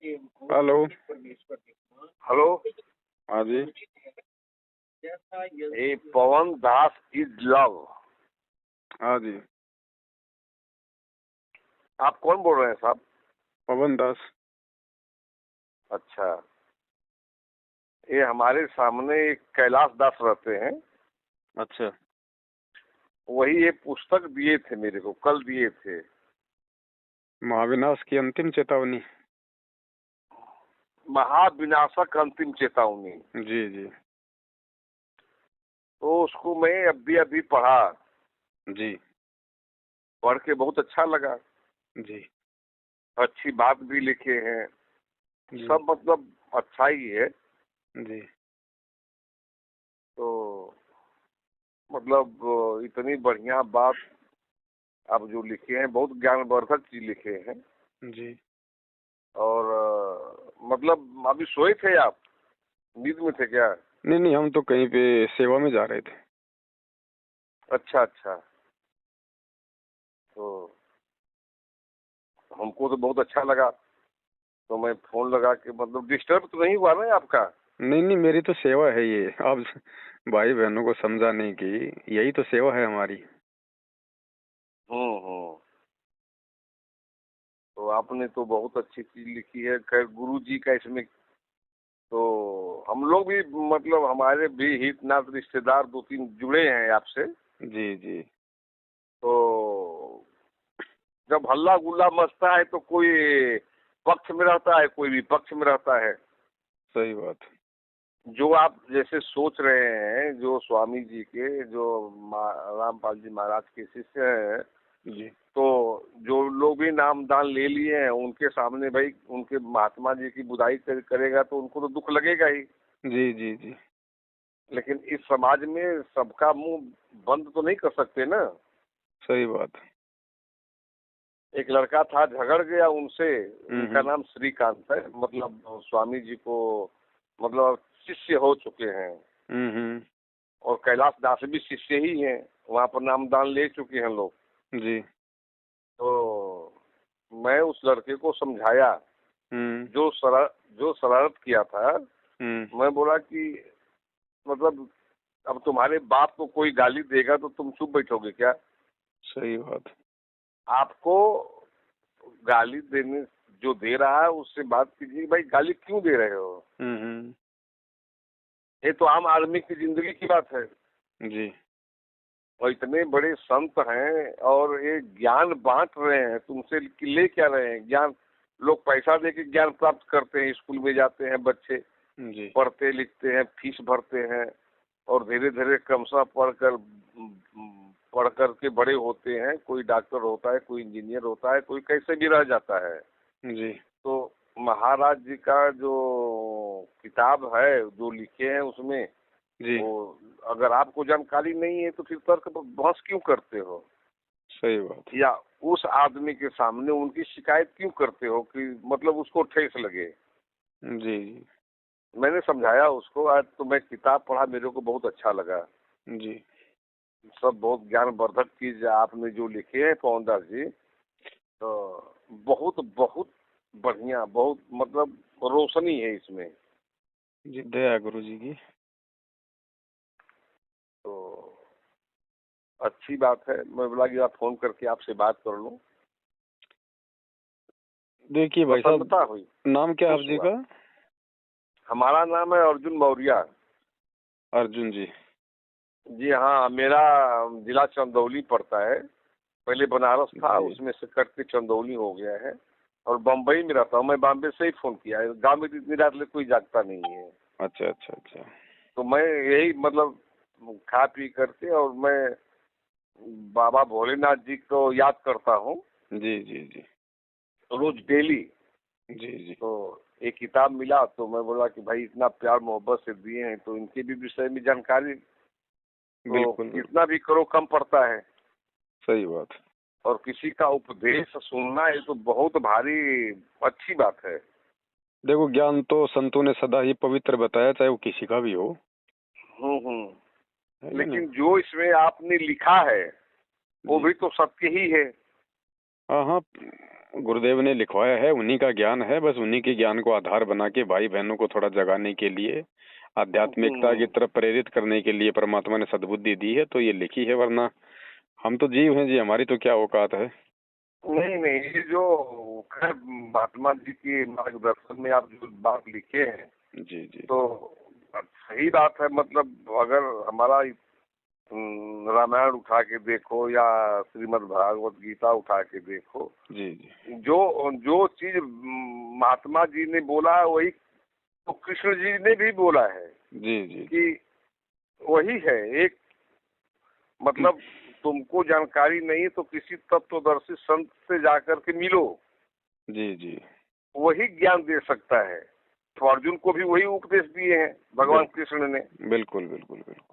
Hello. Hello, हाँ जी। ये पवन दास is love. हाँ जी। आप कौन बोल रहे हैं साहब? पवन दास। अच्छा, ये हमारे सामने एक कैलाश दास रहते हैं। अच्छा। वही ये पुस्तक दिए थे मेरे को, कल दिए थे। महाविनाश की अंतिम चेतावनी। महाविनाशक अंतिम चेतावनी। जी जी। तो उसको मैं अभी अभी पढ़ा। जी पढ़ के बहुत अच्छा लगा। जी। अच्छी बात भी लिखे हैं। जी सब मतलब अच्छा ही है। जी। तो मतलब इतनी बढ़िया बात आप जो लिखे हैं, बहुत ज्ञानवर्धक चीज लिखे हैं। जी। और मतलब अभी सोए थे आप? नींद में थे क्या? नहीं नहीं, हम तो कहीं पे सेवा में जा रहे थे। अच्छा अच्छा। तो हमको तो बहुत अच्छा लगा, तो मैं फोन लगा के मतलब डिस्टर्ब तो नहीं हुआ ना आपका? नहीं नहीं, मेरी तो सेवा है ये। आप भाई बहनों को समझाने की, यही तो सेवा है हमारी। हम्म। तो आपने तो बहुत अच्छी चीज लिखी है। खैर गुरु जी का इसमें तो हम लोग भी मतलब हमारे भी हितनाथ रिश्तेदार दो तीन जुड़े हैं आपसे। जी जी। तो जब हल्ला गुल्ला मचता है तो कोई पक्ष में रहता है, कोई विपक्ष में रहता है। सही बात। जो आप जैसे सोच रहे हैं, जो स्वामी जी के जो रामपाल जी महाराज के शिष्य हैं, जी तो जो लोग भी नामदान ले लिए हैं उनके सामने भाई उनके महात्मा जी की बुराई करेगा तो उनको तो दुख लगेगा ही। जी जी। जी लेकिन इस समाज में सबका मुंह बंद तो नहीं कर सकते ना। सही बात। एक लड़का था, झगड़ गया उनसे। उनका हम्म। नाम श्रीकांत है, मतलब स्वामी जी को मतलब शिष्य हो चुके हैं। हम्म। और कैलाश दास भी शिष्य ही हैं, वहाँ पर नामदान ले चुके हैं लोग। जी। तो मैं उस लड़के को समझाया, हम्म। जो शरारत किया था। हम्म। मैं बोला कि मतलब अब तुम्हारे बाप को कोई गाली देगा तो तुम चुप बैठोगे क्या? सही बात। आपको गाली देने जो दे रहा है उससे बात कीजिए, भाई गाली क्यों दे रहे हो? हम्म। ये तो आम आदमी की जिंदगी की बात है। जी और इतने बड़े संत हैं और ये ज्ञान बांट रहे हैं, तुमसे ले क्या रहे हैं ज्ञान? लोग पैसा दे के ज्ञान प्राप्त करते हैं, स्कूल में जाते हैं बच्चे, जी। पढ़ते लिखते हैं, फीस भरते हैं और धीरे धीरे क्रमशः पढ़ कर के बड़े होते हैं। कोई डॉक्टर होता है, कोई इंजीनियर होता है, कोई कैसे भी रह जाता है। जी तो महाराज जी का जो किताब है जो लिखे हैं उसमें, जी। वो अगर आपको जानकारी नहीं है तो फिर तर्क पर बहस क्यों करते हो? सही बात। या उस आदमी के सामने उनकी शिकायत क्यों करते हो कि मतलब उसको ठेस लगे? जी जी। मैंने समझाया उसको। आज तो मैं किताब पढ़ा, मेरे को बहुत अच्छा लगा। जी। सब बहुत ज्ञानवर्धक चीज आपने जो लिखे हैं पवन दास जी, तो बहुत बहुत बढ़िया, बहुत मतलब रोशनी है इसमें। जी दया गुरु जी की। तो अच्छी बात है, मैं बोला कि आप फोन करके आपसे बात कर लूं। देखिए भाई साहब, प्रसन्नता हुई, नाम क्या है आप खुश जी हुआ। का? हमारा नाम है अर्जुन मौर्य। अर्जुन जी। जी हाँ, मेरा जिला चंदौली पड़ता है। पहले बनारस था, जी। उसमें से कट के चंदौली हो गया है। और बम्बई में रहता हूँ मैं, बॉम्बे से ही फोन किया है। गांव में तो इतनी रात में कोई जागता नहीं है। अच्छा अच्छा अच्छा। तो मैं यही मतलब खा पी करके और मैं बाबा भोलेनाथ जी को याद करता हूँ जी जी जी। रोज डेली। जी जी। तो एक किताब मिला तो मैं बोला कि भाई इतना प्यार मोहब्बत से दिए हैं तो इनके भी विषय में जानकारी तो बिल्कुल बिल्कुल। कितना भी करो कम पड़ता है। सही बात। और किसी का उपदेश सुनना ये तो बहुत भारी अच्छी बात है। देखो, ज्ञान तो संतों ने सदा ही पवित्र बताया, चाहे वो किसी का भी हो। है कि नहीं? लेकिन जो इसमें आपने लिखा है वो जी। भी तो सत्य ही है। हाँ हाँ। गुरुदेव ने लिखवाया है, उन्हीं का ज्ञान है, बस उन्हीं के ज्ञान को आधार बना के भाई बहनों को थोड़ा जगाने के लिए, आध्यात्मिकता की तरफ प्रेरित करने के लिए परमात्मा ने सद्बुद्धि दी है, तो ये लिखी है। वरना हम तो जीव हैं जी, हमारी तो क्या औकात है। नहीं नहीं, ये जो खैर महात्मा जी के मार्गदर्शन में आप जो बात लिखे हैं जी जी तो सही बात है। मतलब अगर हमारा रामायण उठा के देखो या श्रीमद् भागवत गीता उठा के देखो, जी जी जो जो चीज महात्मा जी ने बोला है वही तो कृष्ण जी ने भी बोला है जी जी कि वही है एक। मतलब तुमको जानकारी नहीं तो किसी तत्वदर्शी संत से जाकर के मिलो, जी जी वही ज्ञान दे सकता है। तो अर्जुन को भी वही उपदेश दिए हैं भगवान कृष्ण ने, बिल्कुल बिल्कुल बिल्कुल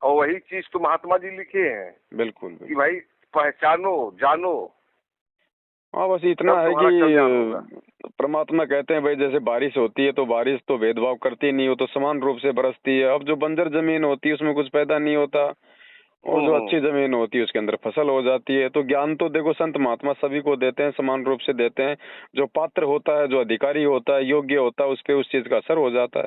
और वही चीज तो महात्मा जी लिखे हैं बिल्कुल कि बिल्कुल। भाई पहचानो जानो, हाँ, बस इतना तब है तुम्हारा कल्याण होगा। कि परमात्मा कहते हैं भाई, जैसे बारिश होती है तो बारिश तो भेदभाव करती नहीं, हो तो समान रूप से बरसती है। अब जो बंजर जमीन होती है उसमें कुछ पैदा नहीं होता, और जो अच्छी जमीन होती है उसके अंदर फसल हो जाती है। तो ज्ञान तो देखो संत महात्मा सभी को देते हैं, समान रूप से देते हैं। जो पात्र होता है, जो अधिकारी होता है, योग्य होता है, उस पे उस चीज का असर हो जाता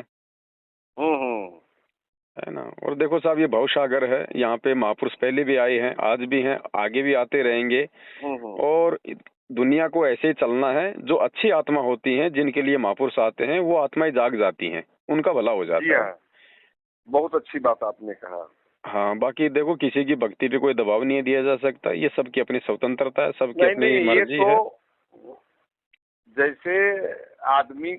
है ना। और देखो साहब, ये भवसागर है, यहाँ पे महापुरुष पहले भी आए हैं, आज भी हैं, आगे भी आते रहेंगे। और दुनिया को ऐसे ही चलना है। जो अच्छी आत्मा होती हैं, जिनके लिए महापुरुष आते हैं, वो आत्माएं जाग जाती हैं, उनका भला हो जाता है। बहुत अच्छी बात आपने कहा। हाँ, बाकी देखो किसी की भक्ति पे कोई दबाव नहीं दिया जा सकता, ये सबकी अपनी स्वतंत्रता है, सबकी अपनी मर्जी है। जैसे आदमी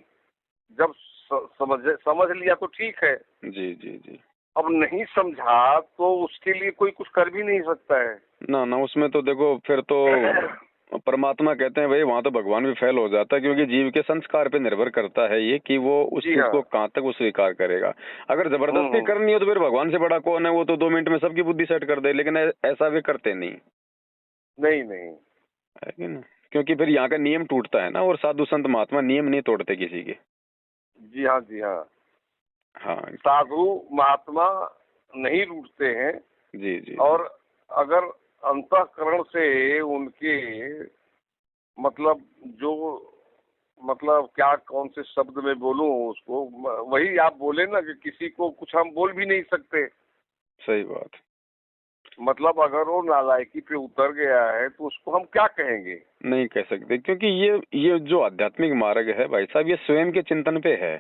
जब समझ लिया तो ठीक है। जी जी जी। अब नहीं समझा तो उसके लिए कोई कुछ कर भी नहीं सकता है ना ना, उसमें तो देखो फिर तो परमात्मा कहते हैं भाई, वहाँ तो भगवान भी फेल हो जाता है, क्योंकि जीव के संस्कार पे निर्भर करता है ये कि वो उस चीज को कहाँ तक वो स्वीकार करेगा। अगर जबरदस्ती करनी हो तो फिर भगवान से बड़ा कौन है, वो तो 2 मिनट में सबकी बुद्धि सेट कर दे, लेकिन ऐसा वे करते नहीं। नहीं नहीं है कि ना, क्योंकि फिर यहाँ का नियम टूटता है ना, और साधु संत महात्मा नियम नहीं तोड़ते किसी के। जी हाँ जी हाँ हाँ, साधु महात्मा नहीं रूठते हैं। जी जी। और अगर अंतःकरण से उनके मतलब जो मतलब क्या कौन से शब्द में बोलूं उसको, वही आप बोले ना कि किसी को कुछ हम बोल भी नहीं सकते। सही बात। मतलब अगर वो नालायकी पे उतर गया है तो उसको हम क्या कहेंगे? नहीं कह सकते, क्योंकि ये जो आध्यात्मिक मार्ग है भाई साहब, ये स्वयं के चिंतन पे है।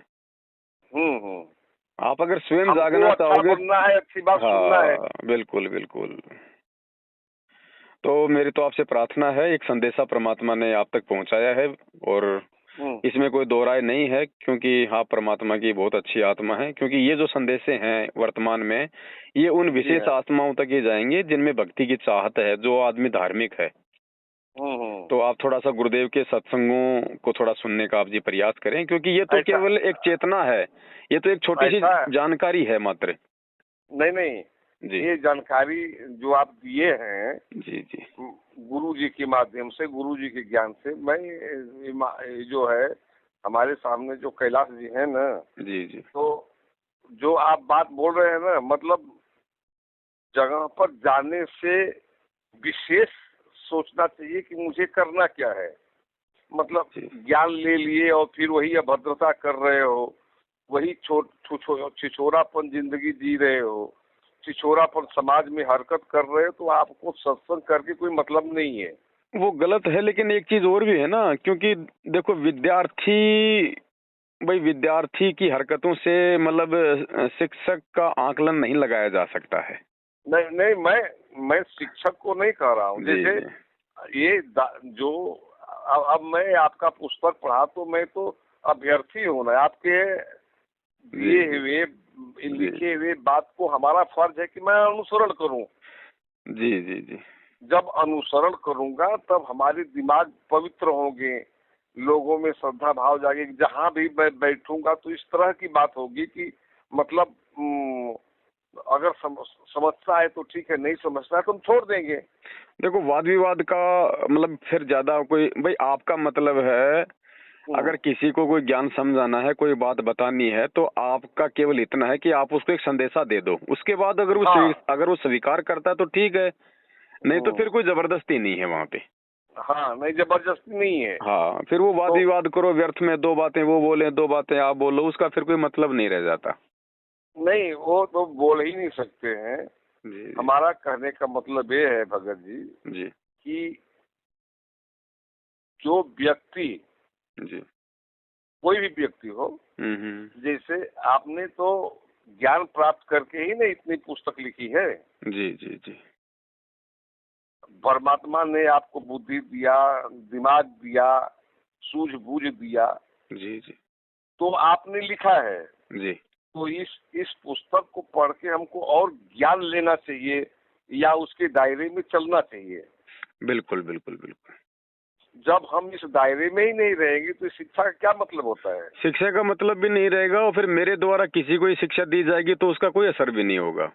आप अगर स्वयं जागना चाहोगे, बनना है, अच्छी बात सुनना है। बिल्कुल बिल्कुल। तो मेरी तो आपसे प्रार्थना है, एक संदेशा परमात्मा ने आप तक पहुंचाया है, और इसमें कोई दो राय नहीं है, क्योंकि हाँ परमात्मा की बहुत अच्छी आत्मा है। क्योंकि ये जो संदेशे हैं वर्तमान में, ये उन विशेष आत्माओं तक ही जाएंगे जिनमें भक्ति की चाहत है, जो आदमी धार्मिक है। तो आप थोड़ा सा गुरुदेव के सत्संगों को थोड़ा सुनने का आप जी प्रयास करें, क्योंकि ये तो केवल एक चेतना है, ये तो एक छोटी सी जानकारी है मात्र। नहीं नहीं जी, ये जानकारी जो आप दिए हैं जी जी गुरु जी के माध्यम से, गुरु जी के ज्ञान से, मैं जो है हमारे सामने जो कैलाश जी है ना जी जी, तो जो आप बात बोल रहे हैं ना, मतलब जगह पर जाने से विशेष सोचना चाहिए कि मुझे करना क्या है। मतलब ज्ञान ले लिए और फिर वही अभद्रता कर रहे हो, वही छिछोरापन जिंदगी जी रहे हो, छिछोरापन समाज में हरकत कर रहे हो, तो आपको सत्संग करके कोई मतलब नहीं है। वो गलत है। लेकिन एक चीज और भी है ना, क्योंकि देखो विद्यार्थी की हरकतों से मतलब शिक्षक का आकलन नहीं लगाया जा सकता है। नहीं नहीं, मैं शिक्षक को नहीं कह रहा हूँ। जैसे ये जो अब मैं आपका पुस्तक पढ़ा तो मैं तो अभ्यर्थी हूँ ना, आपके दिए हुए लिखे हुए बात को हमारा फर्ज है कि मैं अनुसरण करूँ। जी जी जी। जब अनुसरण करूंगा तब हमारे दिमाग पवित्र होंगे, लोगों में श्रद्धा भाव जागेगी। जहाँ भी मैं बैठूंगा तो इस तरह की बात होगी कि मतलब अगर समझता है तो ठीक है, नहीं समझता है तो हम छोड़ देंगे। देखो वाद विवाद का मतलब फिर ज्यादा कोई, भाई आपका मतलब है अगर किसी को कोई ज्ञान समझाना है, कोई बात बतानी है, तो आपका केवल इतना है कि आप उसको एक संदेशा दे दो। उसके बाद अगर वो स्वीकार करता है तो ठीक है, नहीं तो फिर कोई जबरदस्ती नहीं है वहाँ पे। हाँ, नहीं जबरदस्ती नहीं है। हाँ, फिर वो वाद विवाद करो व्यर्थ में, दो बातें वो बोले, दो बातें आप बोलो, उसका फिर कोई मतलब नहीं रह जाता। नहीं, वो तो बोल ही नहीं सकते हैं। जी हमारा कहने का मतलब ये है भगत जी जी कि जो व्यक्ति, जी। कोई भी व्यक्ति हो, जैसे आपने तो ज्ञान प्राप्त करके ही ना इतनी पुस्तक लिखी है। जी जी जी परमात्मा ने आपको बुद्धि दिया, दिमाग दिया, सूझबूझ दिया, जी जी तो आपने लिखा है। जी। तो इस पुस्तक को पढ़ के हमको और ज्ञान लेना चाहिए या उसके दायरे में चलना चाहिए। बिल्कुल बिल्कुल बिल्कुल। जब हम इस दायरे में ही नहीं रहेंगे तो इस शिक्षा का क्या मतलब होता है? शिक्षा का मतलब भी नहीं रहेगा, और फिर मेरे द्वारा किसी को ही शिक्षा दी जाएगी तो उसका कोई असर भी नहीं होगा।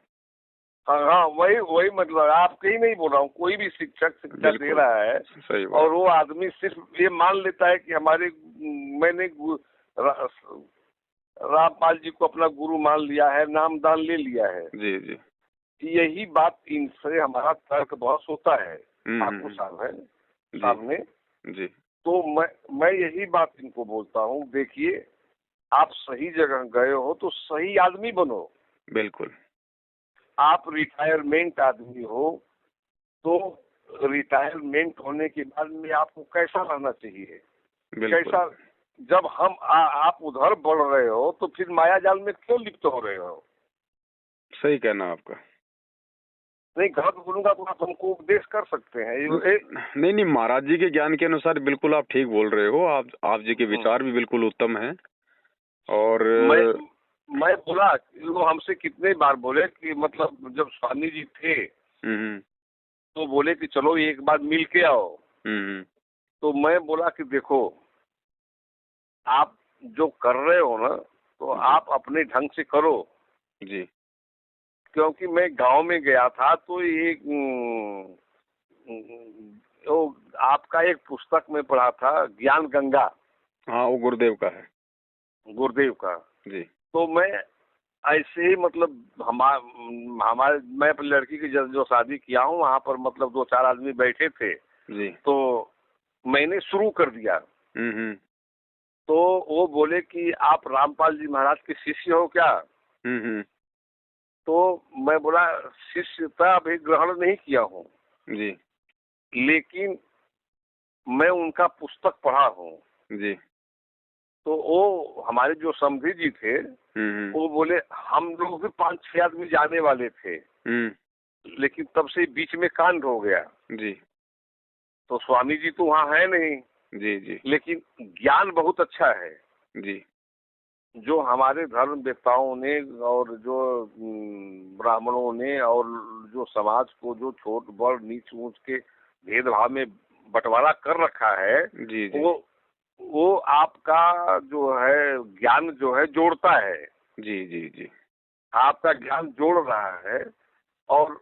हाँ हाँ, वही वही मतलब आपके ही नहीं बोल रहा हूँ, कोई भी शिक्षक शिक्षा दे रहा है सही बात। और वो आदमी सिर्फ ये मान लेता है कि हमारे मैंने रामपाल जी को अपना गुरु मान लिया है, नामदान ले लिया है। जी जी। यही बात इनसे हमारा तर्क बहस होता है ठाकुर साहब है सामने। जी। तो मैं यही बात इनको बोलता हूँ, देखिए आप सही जगह गए हो तो सही आदमी बनो। बिल्कुल। आप रिटायरमेंट आदमी हो तो रिटायरमेंट होने के बाद में आपको कैसा रहना चाहिए, कैसा? जब हम आप उधर बढ़ रहे हो तो फिर माया जाल में क्यों लिप्त हो रहे हो? सही कहना आपका। नहीं, गलत बोलूंगा तो आप हमको उपदेश कर सकते हैं। नहीं नहीं, महाराज जी के ज्ञान के अनुसार बिल्कुल आप ठीक बोल रहे हो। आप जी के विचार भी बिल्कुल उत्तम हैं। और मैं बोला, वो हमसे कितने बार बोले कि मतलब जब स्वामी जी थे तो बोले कि चलो एक बार मिल के आओ। तो मैं बोला कि देखो आप जो कर रहे हो ना तो आप अपने ढंग से करो जी। क्योंकि मैं गांव में गया था तो एक तो आपका एक पुस्तक में पढ़ा था ज्ञान गंगा। हाँ, वो गुरुदेव का है। गुरुदेव का जी। तो मैं ऐसे ही मतलब हमारे मैं अपनी लड़की की जो शादी किया हूँ वहाँ पर मतलब 2-4 आदमी बैठे थे जी। तो मैंने शुरू कर दिया। तो वो बोले कि आप रामपाल जी महाराज के शिष्य हो क्या? तो मैं बोला शिष्यता अभी ग्रहण नहीं किया हूँ जी, लेकिन मैं उनका पुस्तक पढ़ा हूँ जी। तो वो हमारे जो समधी जी थे वो बोले हम लोग भी 5-6 आदमी जाने वाले थे लेकिन तब से बीच में कांड हो गया जी। तो स्वामी जी तो वहाँ है नहीं। जी जी। लेकिन ज्ञान बहुत अच्छा है जी। जो हमारे धर्म वेताओं ने और जो ब्राह्मणों ने और जो समाज को जो छोट बड़ नीच ऊंच के भेदभाव में बंटवारा कर रखा है जी जी। वो आपका जो है ज्ञान जो है जोड़ता है। जी जी जी। आपका ज्ञान जोड़ रहा है और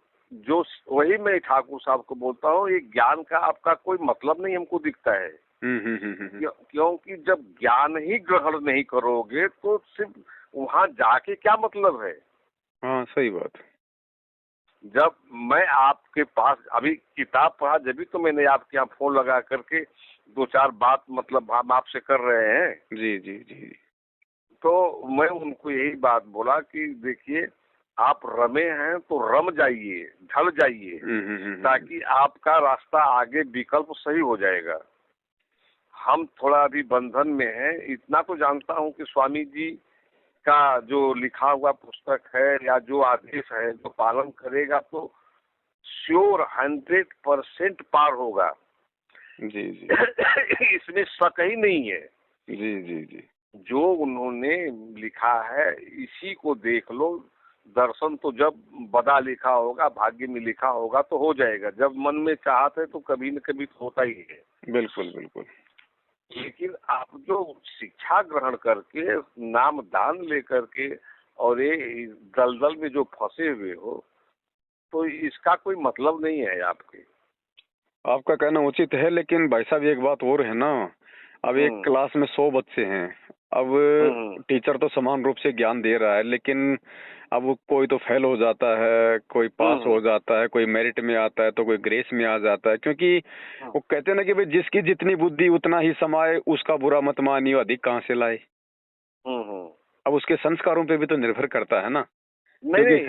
जो वही मैं ठाकुर साहब को बोलता हूँ ये ज्ञान का आपका कोई मतलब नहीं हमको दिखता है। क्योंकि जब ज्ञान ही ग्रहण नहीं करोगे तो सिर्फ वहाँ जाके क्या मतलब है? हाँ, सही बात। जब मैं आपके पास अभी किताब पढ़ा जब तो मैंने आपके यहाँ फोन लगा करके 2-4 बात मतलब हम आपसे कर रहे हैं। जी जी जी। तो मैं उनको यही बात बोला कि देखिए आप रमे हैं तो रम जाइए, ढल जाइए ताकि आपका रास्ता आगे विकल्प सही हो जाएगा। हम थोड़ा अभी बंधन में हैं, इतना तो जानता हूँ कि स्वामी जी का जो लिखा हुआ पुस्तक है या जो आदेश है जो पालन करेगा तो श्योर 100% पार होगा। जी जी। इसमें शक ही नहीं है। जी जी जी। जो उन्होंने लिखा है इसी को देख लो। दर्शन तो जब बदा लिखा होगा, भाग्य में लिखा होगा तो हो जाएगा। जब मन में चाहत है तो कभी न कभी तो होता ही है। बिल्कुल बिल्कुल। लेकिन आप जो शिक्षा ग्रहण करके नाम दान लेकर के और ये दलदल में जो फंसे हुए हो तो इसका कोई मतलब नहीं है आपके। आपका कहना उचित है, लेकिन भाई साहब एक बात और है ना, अब एक क्लास में 100 बच्चे हैं अब टीचर तो समान रूप से ज्ञान दे रहा है, लेकिन अब वो कोई तो फेल हो जाता है, कोई पास हो जाता है, कोई मेरिट में आता है, तो कोई ग्रेस में आ जाता है। क्योंकि वो कहते हैं ना कि भाई जिसकी जितनी बुद्धि उतना ही समाए, उसका बुरा मत मानियो, अधिक कहाँ से लाए। अब उसके संस्कारों पे भी तो निर्भर करता है ना। नहीं,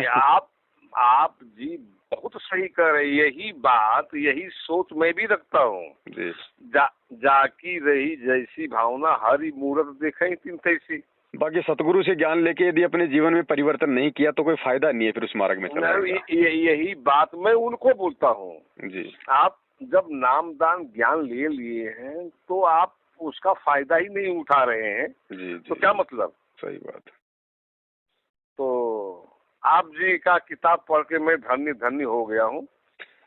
आप जी बहुत सही कह रहे हैं। यही बात, यही सोच मैं भी रखता हूँ जी। जाकी रही जैसी भावना, हरि मूरत देखे तीन तैसी। बाकी सतगुरु से ज्ञान लेके यदि अपने जीवन में परिवर्तन नहीं किया तो कोई फायदा नहीं है फिर उस मार्ग में चलने का। यही बात मैं उनको बोलता हूँ जी। आप जब नामदान ज्ञान ले लिए हैं तो आप उसका फायदा ही नहीं उठा रहे हैं। जी, तो क्या मतलब। सही बात। तो आप जी का किताब पढ़ के मैं धन्य धन्य हो गया हूँ।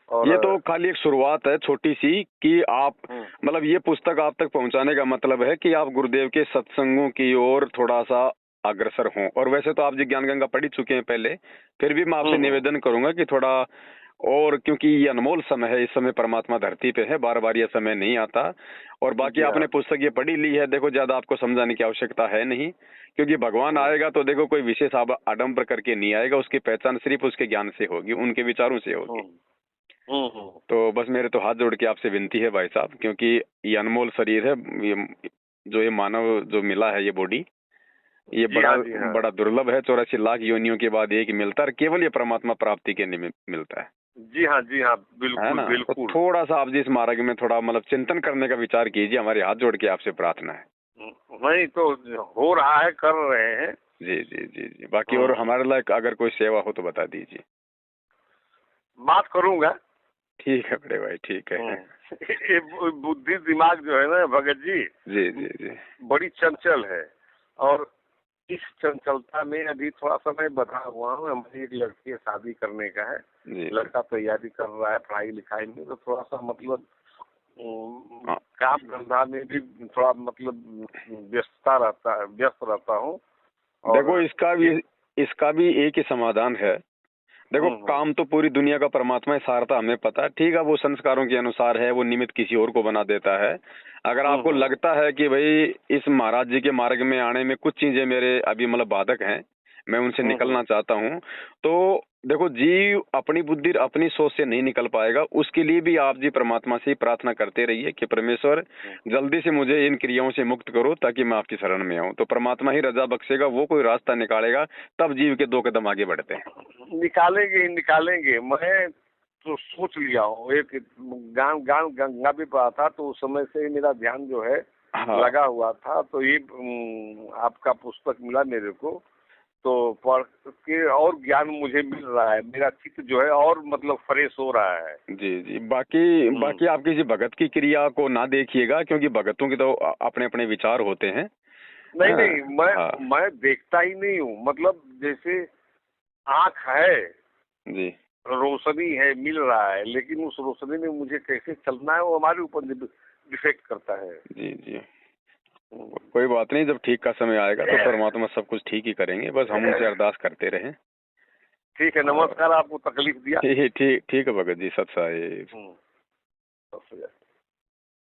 और ये तो खाली एक शुरुआत है छोटी सी कि आप मतलब ये पुस्तक आप तक पहुंचाने का मतलब है कि आप गुरुदेव के सत्संगों की ओर थोड़ा सा अग्रसर हों। और वैसे तो आप जी ज्ञान गंगा पढ़ी चुके हैं पहले, फिर भी मैं आपसे निवेदन करूंगा कि थोड़ा और, क्योंकि ये अनमोल समय है, इस समय परमात्मा धरती पे है, बार बार ये समय नहीं आता। और बाकी आपने पुस्तक ये पढ़ी ली है, देखो ज्यादा आपको समझाने की आवश्यकता है नहीं, क्योंकि भगवान आएगा तो देखो कोई विशेष आडंबर करके नहीं आएगा, उसकी पहचान सिर्फ उसके ज्ञान से होगी, उनके विचारों से होगी। तो बस मेरे तो हाथ जोड़ के आपसे विनती है भाई साहब, क्योंकि ये अनमोल शरीर है, ये मानव जो मिला है, ये बॉडी, ये बड़ा दुर्लभ है। 84 लाख योनियों के बाद एक मिलता है, केवल ये परमात्मा प्राप्ति के लिए मिलता है। जी हाँ, बिल्कुल है ना। बिल्कुल। तो थोड़ा सा आप जिस मार्ग में थोड़ा मतलब चिंतन करने का विचार कीजिए, हमारे हाथ जोड़ के आपसे प्रार्थना है। नहीं तो हो रहा है, कर रहे हैं। जी जी जी जी। बाकी और हमारे लायक अगर कोई सेवा हो तो बता दीजिए। बात करूंगा। ठीक है बड़े भाई, ठीक है। ये बुद्धि दिमाग जो है ना भगत जी, जी जी जी, बड़ी चंचल है। और इस चंचलता में अभी थोड़ा सा मैं बता हुआ हूँ। हमारी एक लड़की है, शादी करने का है, लड़का तैयारी कर रहा है पढ़ाई लिखाई में, तो थोड़ा सा मतलब काम धंधा में भी थोड़ा मतलब व्यस्त रहता हूँ। देखो इसका भी एक ही समाधान है। देखो काम तो पूरी दुनिया का परमात्मा है, सारता हमें पता है, ठीक है, वो संस्कारों के अनुसार है, वो निमित्त किसी और को बना देता है। अगर आपको लगता है कि भाई इस महाराज जी के मार्ग में आने में कुछ चीजें मेरे अभी मतलब बाधक हैं, मैं उनसे निकलना चाहता हूँ, तो देखो जीव अपनी बुद्धि अपनी सोच से नहीं निकल पाएगा। उसके लिए भी आप जी परमात्मा से ही प्रार्थना करते रहिए कि परमेश्वर जल्दी से मुझे इन क्रियाओं से मुक्त करो ताकि मैं आपकी शरण में आऊँ। तो परमात्मा ही रजा बख्शेगा, वो कोई रास्ता निकालेगा, तब जीव के 2 कदम आगे बढ़ते हैं। निकालेंगे। मैं तो सोच लिया हूँ। एक गान गंगा भी पढ़ा था, तो उस समय से मेरा ध्यान जो है लगा हुआ था। तो ये आपका पुस्तक मिला मेरे को, तो पढ़ के और ज्ञान मुझे मिल रहा है, मेरा चित्त जो है और मतलब फ्रेश हो रहा है। जी जी। बाकी आप किसी भगत की क्रिया को ना देखिएगा, क्योंकि भगतों के तो अपने अपने विचार होते हैं। नहीं, मैं देखता ही नहीं हूँ। मतलब जैसे आँख है जी, रोशनी है, मिल रहा है, लेकिन उस रोशनी में मुझे कैसे चलना है वो हमारे ऊपर डिफेक्ट करता है। जी जी। कोई बात नहीं, जब ठीक का समय आएगा तो परमात्मा सब कुछ ठीक ही करेंगे, बस हम उनसे अरदास करते रहें। ठीक है, नमस्कार। आपको तकलीफ दिया। ठीक है भगत जी, सत साहिब।